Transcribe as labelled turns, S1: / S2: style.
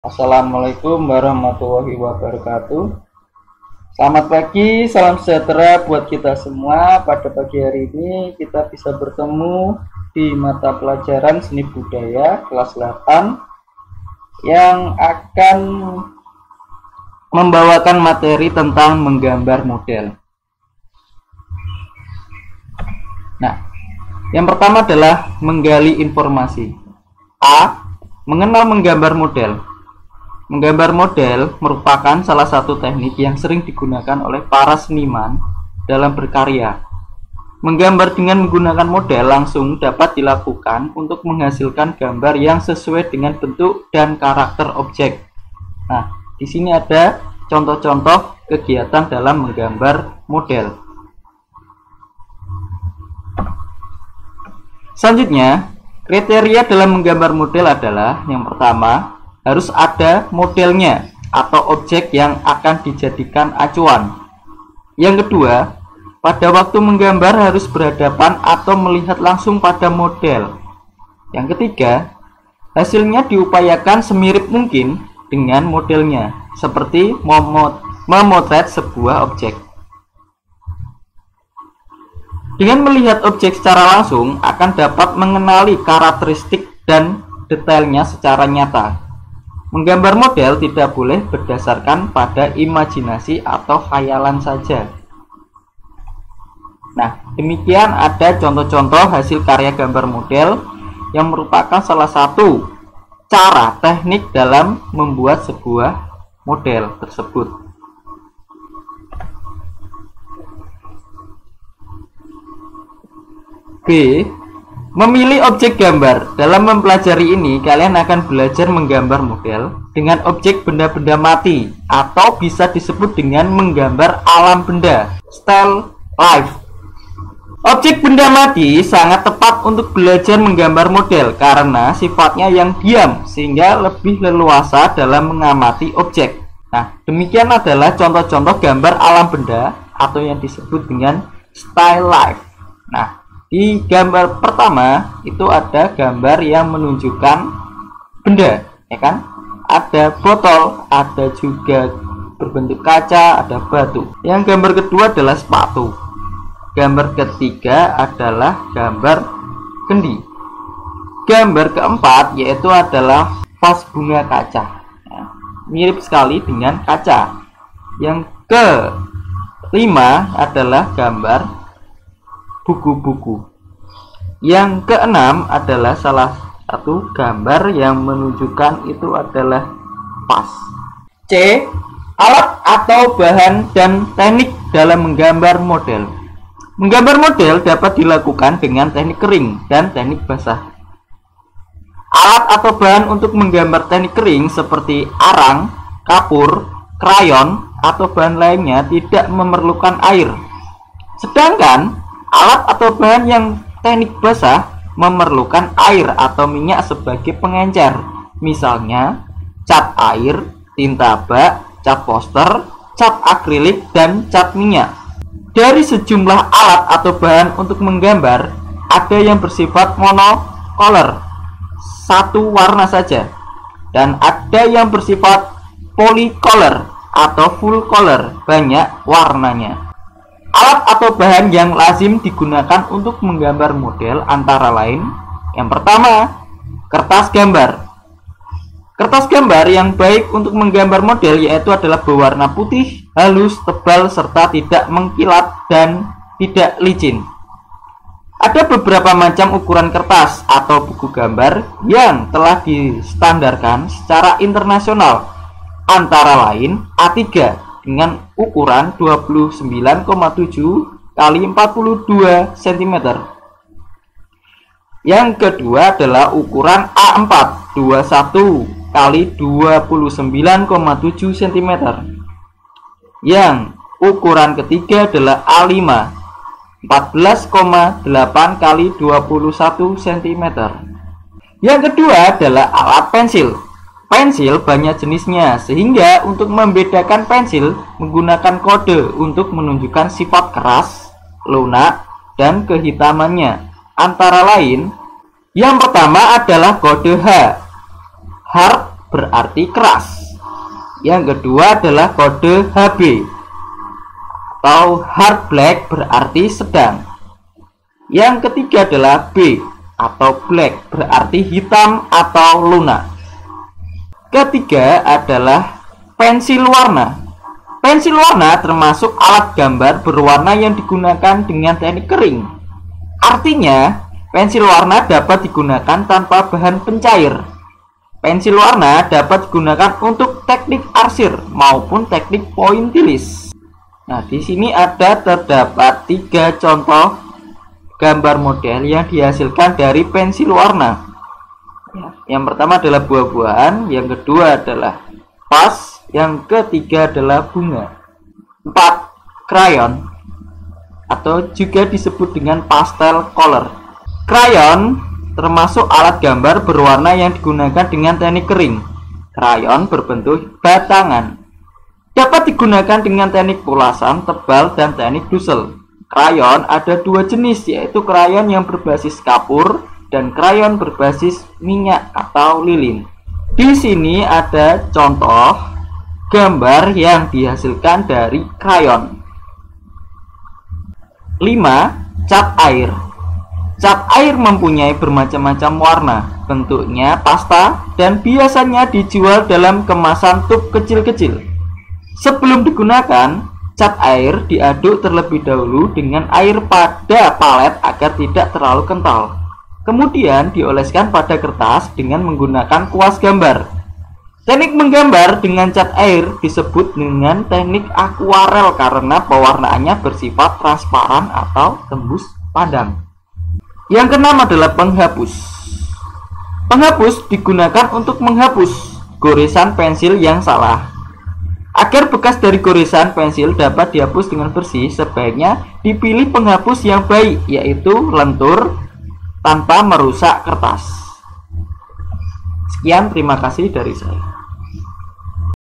S1: Assalamualaikum warahmatullahi wabarakatuh. Selamat pagi, salam sejahtera buat kita semua. Pada pagi hari ini kita bisa bertemu di mata pelajaran seni budaya kelas 8 yang akan membawakan materi tentang menggambar model. Nah, yang pertama adalah menggali informasi. A. Mengenal menggambar model. Menggambar model merupakan salah satu teknik yang sering digunakan oleh para seniman dalam berkarya. Menggambar dengan menggunakan model langsung dapat dilakukan untuk menghasilkan gambar yang sesuai dengan bentuk dan karakter objek. Nah, di sini ada contoh-contoh kegiatan dalam menggambar model. Selanjutnya, kriteria dalam menggambar model adalah yang pertama, harus ada modelnya atau objek yang akan dijadikan acuan. Yang kedua, pada waktu menggambar harus berhadapan atau melihat langsung pada model. Yang ketiga, hasilnya diupayakan semirip mungkin dengan modelnya, seperti memotret sebuah objek. Dengan melihat objek secara langsung akan dapat mengenali karakteristik dan detailnya secara nyata. Menggambar model tidak boleh berdasarkan pada imajinasi atau khayalan saja. Nah, demikian ada contoh-contoh hasil karya gambar model yang merupakan salah satu cara teknik dalam membuat sebuah model tersebut. B. Memilih objek gambar. Dalam mempelajari ini, kalian akan belajar menggambar model dengan objek benda-benda mati atau bisa disebut dengan menggambar alam benda, still life. Objek benda mati sangat tepat untuk belajar menggambar model karena sifatnya yang diam sehingga lebih leluasa dalam mengamati objek. Nah, demikian adalah contoh-contoh gambar alam benda atau yang disebut dengan still life. Nah, di gambar pertama itu ada gambar yang menunjukkan benda, ya kan? Ada botol, ada juga berbentuk kaca, ada batu. Yang gambar kedua adalah sepatu. Gambar ketiga adalah gambar kendi. Gambar keempat yaitu adalah vas bunga kaca. Ya, mirip sekali dengan kaca. Yang kelima adalah gambar buku-buku. Yang keenam adalah salah satu gambar yang menunjukkan itu adalah vas. C. Alat atau bahan dan teknik dalam menggambar model. Menggambar model dapat dilakukan dengan teknik kering dan teknik basah. Alat atau bahan untuk menggambar teknik kering seperti arang, kapur, krayon, atau bahan lainnya tidak memerlukan air. Sedangkan alat atau bahan yang teknik basah memerlukan air atau minyak sebagai pengencer. Misalnya, cat air, tinta bak, cat poster, cat akrilik, dan cat minyak. Dari sejumlah alat atau bahan untuk menggambar, ada yang bersifat monocolor, satu warna saja, dan ada yang bersifat polycolor atau full color, banyak warnanya. Alat atau bahan yang lazim digunakan untuk menggambar model antara lain, yang pertama, kertas gambar. Kertas gambar yang baik untuk menggambar model yaitu adalah berwarna putih, halus, tebal, serta tidak mengkilat dan tidak licin. Ada beberapa macam ukuran kertas atau buku gambar yang telah distandarkan secara internasional, antara lain A3 dengan ukuran 29,7 kali 42 cm. Yang kedua adalah ukuran A4 21 kali 29,7 cm. Yang ukuran ketiga adalah A5 14,8 kali 21 cm. Yang kedua adalah alat pensil. Pensil banyak jenisnya, sehingga untuk membedakan pensil menggunakan kode untuk menunjukkan sifat keras, lunak, dan kehitamannya. Antara lain, yang pertama adalah kode H, hard berarti keras. Yang kedua adalah kode HB atau hard black, berarti sedang. Yang ketiga adalah B atau black, berarti hitam atau lunak. Ketiga adalah pensil warna. Pensil warna termasuk alat gambar berwarna yang digunakan dengan teknik kering. Artinya, pensil warna dapat digunakan tanpa bahan pencair. Pensil warna dapat digunakan untuk teknik arsir maupun teknik pointillis. Nah, di sini terdapat 3 contoh gambar model yang dihasilkan dari pensil warna. Yang pertama adalah buah-buahan, yang kedua adalah vas, yang ketiga adalah bunga. 4. Krayon atau juga disebut dengan pastel color. Krayon termasuk alat gambar berwarna yang digunakan dengan teknik kering. Krayon berbentuk batangan. Dapat digunakan dengan teknik polasan, tebal, dan teknik dusel. Krayon ada 2 jenis, yaitu krayon yang berbasis kapur dan krayon berbasis minyak atau lilin. Di sini ada contoh gambar yang dihasilkan dari krayon. 5. Cat air. Cat air mempunyai bermacam-macam warna, bentuknya pasta, dan biasanya dijual dalam kemasan tub kecil-kecil. Sebelum digunakan, cat air diaduk terlebih dahulu dengan air pada palet agar tidak terlalu kental. Kemudian dioleskan pada kertas dengan menggunakan kuas gambar. Teknik menggambar dengan cat air disebut dengan teknik akuarel karena pewarnaannya bersifat transparan atau tembus pandang. Yang keenam adalah penghapus. Penghapus digunakan untuk menghapus goresan pensil yang salah. Agar bekas dari goresan pensil dapat dihapus dengan bersih, sebaiknya dipilih penghapus yang baik, yaitu lentur tanpa merusak kertas. Sekian, terima kasih dari saya.